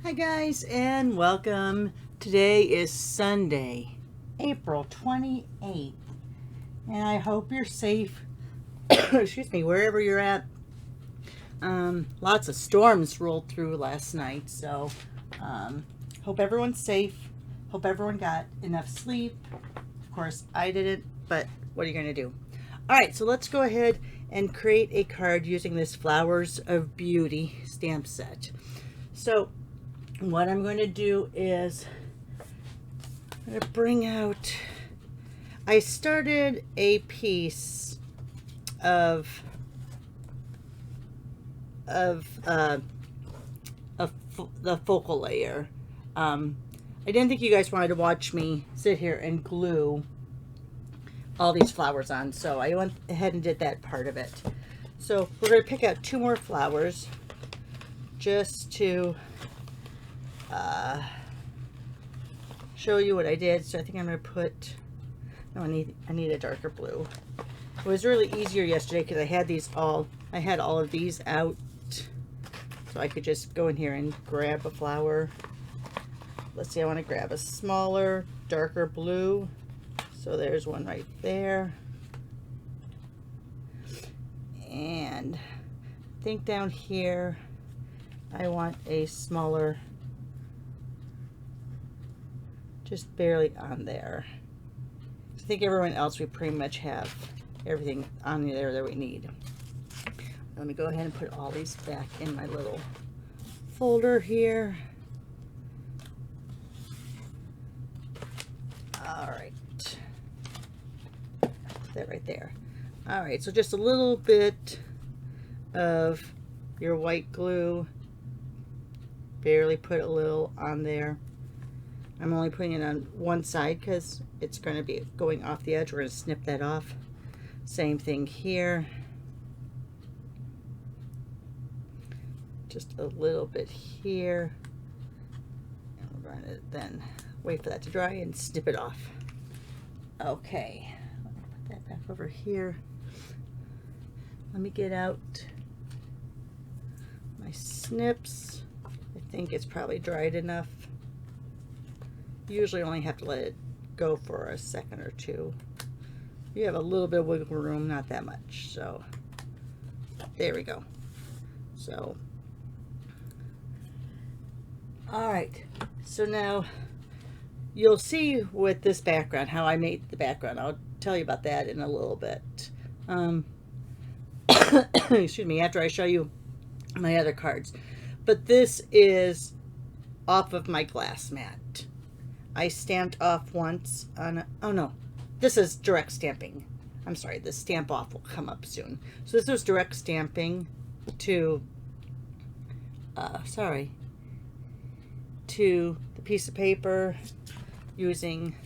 Hi guys and welcome. Today is Sunday, April 28th, and I hope you're safe. Excuse me, wherever you're at. Lots of storms rolled through last night, so hope everyone's safe. Hope everyone got enough sleep. Of course, I didn't, but what are you going to do? All right, so let's go ahead and create a card using this Flowers of Beauty stamp set. So what I'm going to do is I'm going to bring out, I started a piece of the focal layer. I didn't think you guys wanted to watch me sit here and glue all these flowers on, so I went ahead and did that part of it. So we're going to pick out two more flowers just to show you what I did. So I think I'm going to put, no, I need a darker blue. It was really easier yesterday because I had all of these out, so I could just go in here and grab a flower. Let's see, I want to grab a smaller, darker blue. So there's one right there. And I think down here I want a smaller, just barely on there. I think everyone else, we pretty much have everything on there that we need. Let me go ahead and put all these back in my little folder here. All right, put that right there. All right, so just a little bit of your white glue, barely put a little on there. I'm only putting it on one side because it's going to be going off the edge. We're going to snip that off. Same thing here. Just a little bit here. And we're going to then wait for that to dry and snip it off. Okay, let me put that back over here. Let me get out my snips. I think it's probably dried enough. Usually only have to let it go for a second or two. You have a little bit of wiggle room, not that much. So there we go. So all right, so now you'll see with this background how I made the background. I'll tell you about that in a little bit. Excuse me, after I show you my other cards. But this is off of my glass mat. I stamped off once on, oh no, this is direct stamping. I'm sorry, the stamp off will come up soon. So this was direct stamping to, to the piece of paper using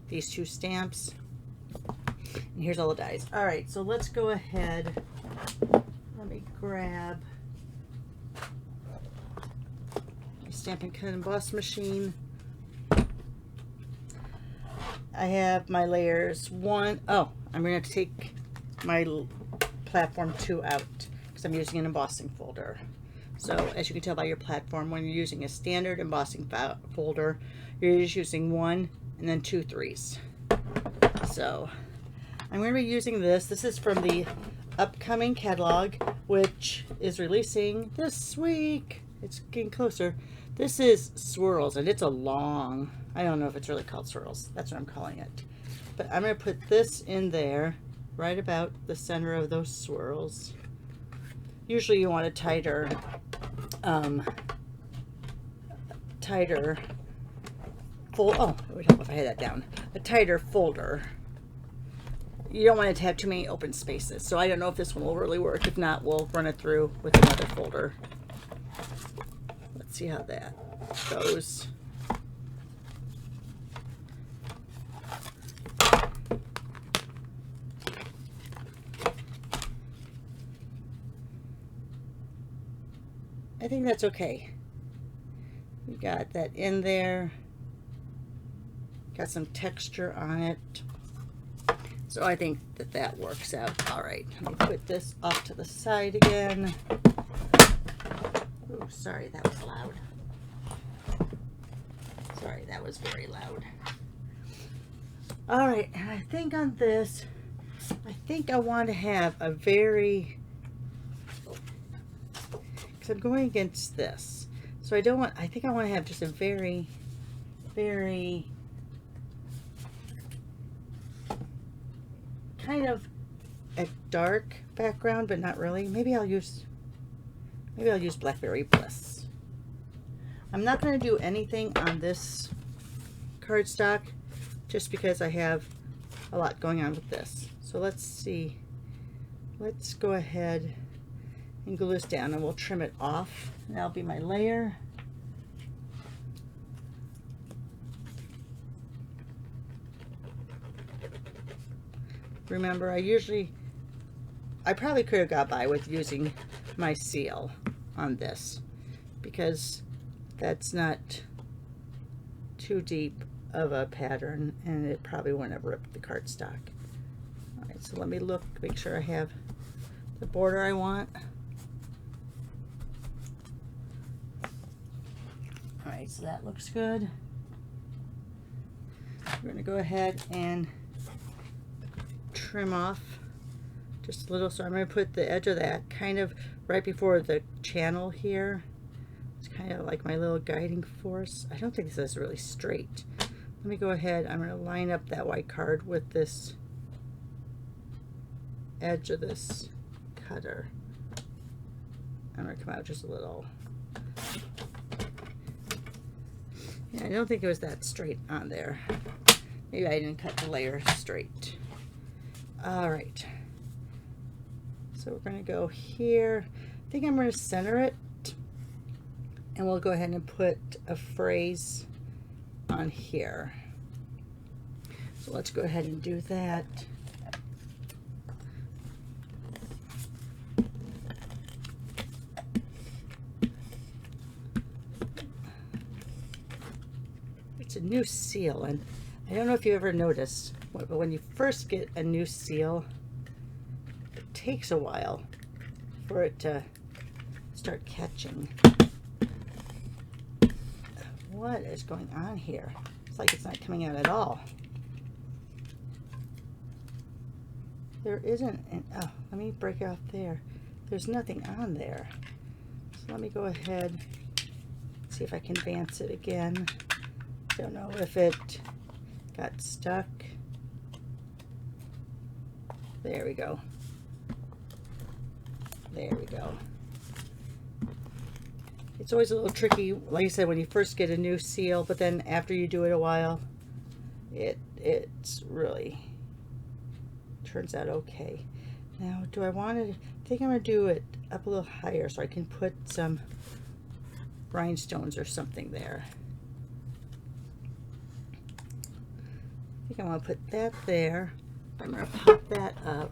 these two stamps. And here's all the dies. All right, so let's go ahead. Let me grab my Stampin' Cut and Emboss machine. I have my layers one. Oh, I'm going to have to take my platform 2 out because I'm using an embossing folder. So as you can tell by your platform, when you're using a standard embossing folder, you're just using 1 and then 2 3s. So I'm going to be using this. This is from the upcoming catalog, which is releasing this week. It's getting closer. This is Swirls, and it's a long, I don't know if it's really called Swirls. That's what I'm calling it. But I'm going to put this in there, right about the center of those swirls. Usually you want a tighter fold. Oh, it would help if I had that down. A tighter folder. You don't want it to have too many open spaces. So I don't know if this one will really work. If not, we'll run it through with another folder. Let's see how that goes. I think that's okay. We got that in there. Got some texture on it. So I think that that works out all right. Let me put this off to the side again. Oh, sorry, that was loud. Sorry, that was very loud. All right, and I think on this, I think I want to have a very, because I'm going against this. So I don't want, I think I want to have just a very, very kind of a dark background, but not really. Maybe I'll use Blackberry Bliss. I'm not going to do anything on this cardstock just because I have a lot going on with this. So let's see. Let's go ahead and glue this down and we'll trim it off. And that'll be my layer. Remember, I probably could have got by with using my seal on this because that's not too deep of a pattern and it probably wouldn't have ripped the cardstock. All right, so let me look, make sure I have the border I want. All right, so that looks good. We're gonna go ahead and trim off just a little. So I'm going to put the edge of that kind of right before the channel here. It's kind of like my little guiding force. I don't think this is really straight. Let me go ahead. I'm going to line up that white card with this edge of this cutter. I'm going to come out just a little. Yeah, I don't think it was that straight on there. Maybe I didn't cut the layer straight. All right, so we're going to go here. I think I'm going to center it, and we'll go ahead and put a phrase on here. So let's go ahead and do that. It's a new seal, and I don't know if you ever noticed, but when you first get a new seal, it takes a while for it to start catching. What is going on here? It's like it's not coming out at all. There isn't an, oh, let me break it off there. There's nothing on there. So let me go ahead and see if I can advance it again. Don't know if it got stuck. There we go. There we go. It's always a little tricky, like I said, when you first get a new seal, but then after you do it a while, it's really turns out okay. Now, do I want to, I think I'm going to do it up a little higher so I can put some rhinestones or something there. I think I want to put that there. I'm going to pop that up.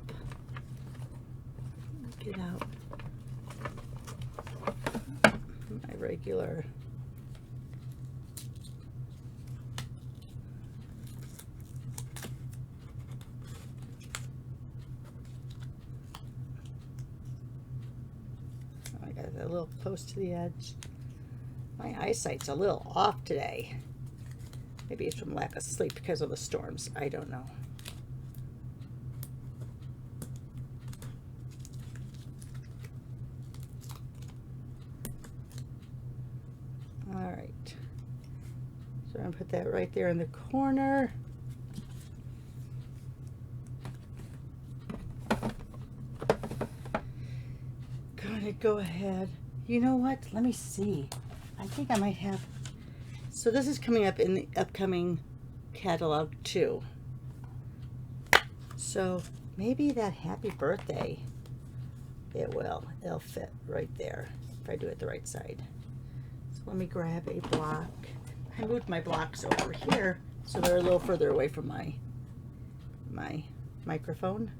Get out my regular. Oh, I got it a little close to the edge. My eyesight's a little off today. Maybe it's from lack of sleep because of the storms. I don't know. All right. So I'm going to put that right there in the corner. Gonna go ahead. You know what? Let me see. I think I might have. So this is coming up in the upcoming catalog too. So maybe that happy birthday, it'll fit right there if I do it the right side. So let me grab a block. I moved my blocks over here so they're a little further away from my microphone.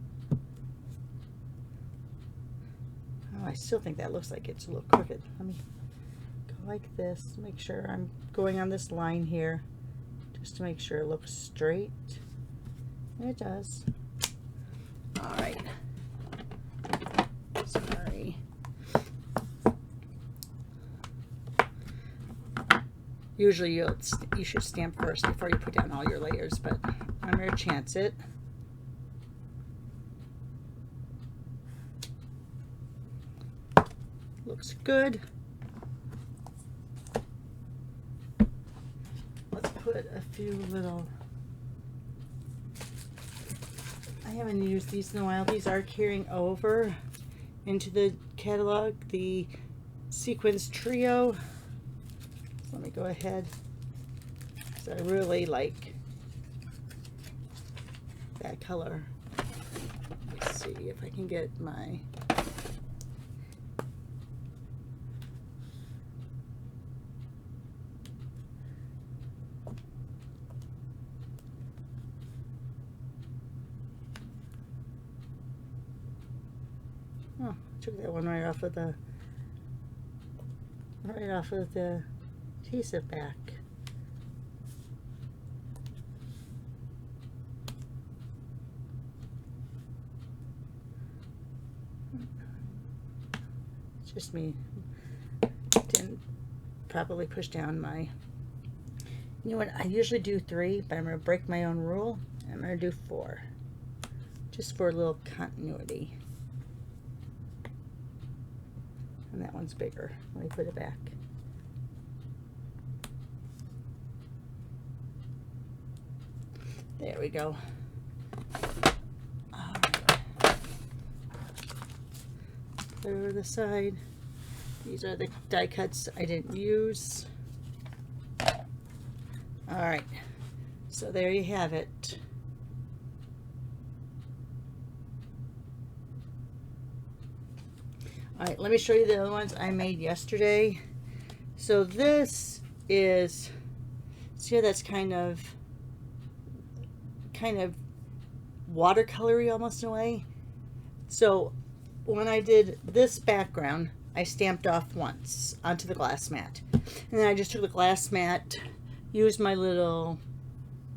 Oh, I still think that looks like it's a little crooked. Let me go like this, make sure I'm going on this line here just to make sure it looks straight. It does. All right. Sorry. Usually you should stamp first before you put down all your layers, but I'm going to chance it. Looks good. Let's put a few little, I haven't used these in a while. These are carrying over into the catalog, the Sequins Trio. So let me go ahead, because I really like that color. Let's see if I can get my, oh, took that one right off of the adhesive back. It's just me. Didn't properly push down my, you know what, I usually do 3, but I'm going to break my own rule. I'm going to do 4, just for a little continuity. And that one's bigger. Let me put it back. There we go. All right. Put it over the side. These are the die cuts I didn't use. All right. So there you have it. All right, let me show you the other ones I made yesterday. So this is, see how that's kind of watercolory almost in a way. So when I did this background, I stamped off once onto the glass mat. And then I just took the glass mat, used my little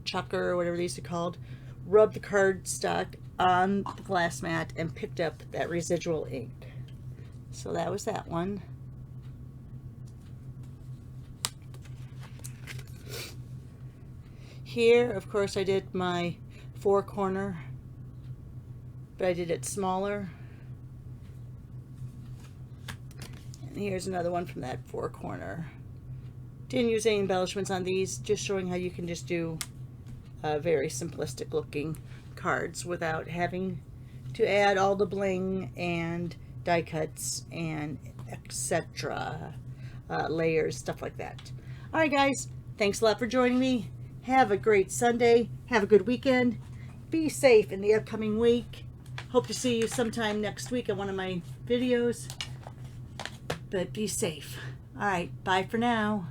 chucker or whatever these are called, rubbed the cardstock on the glass mat and picked up that residual ink. So that was that one. Here, of course, I did my 4-corner, but I did it smaller. And here's another one from that 4-corner. Didn't use any embellishments on these, just showing how you can just do very simplistic looking cards without having to add all the bling and die cuts and etc. Layers, stuff like that. Alright guys, thanks a lot for joining me. Have a great Sunday. Have a good weekend. Be safe in the upcoming week. Hope to see you sometime next week on one of my videos. But be safe. Alright, bye for now.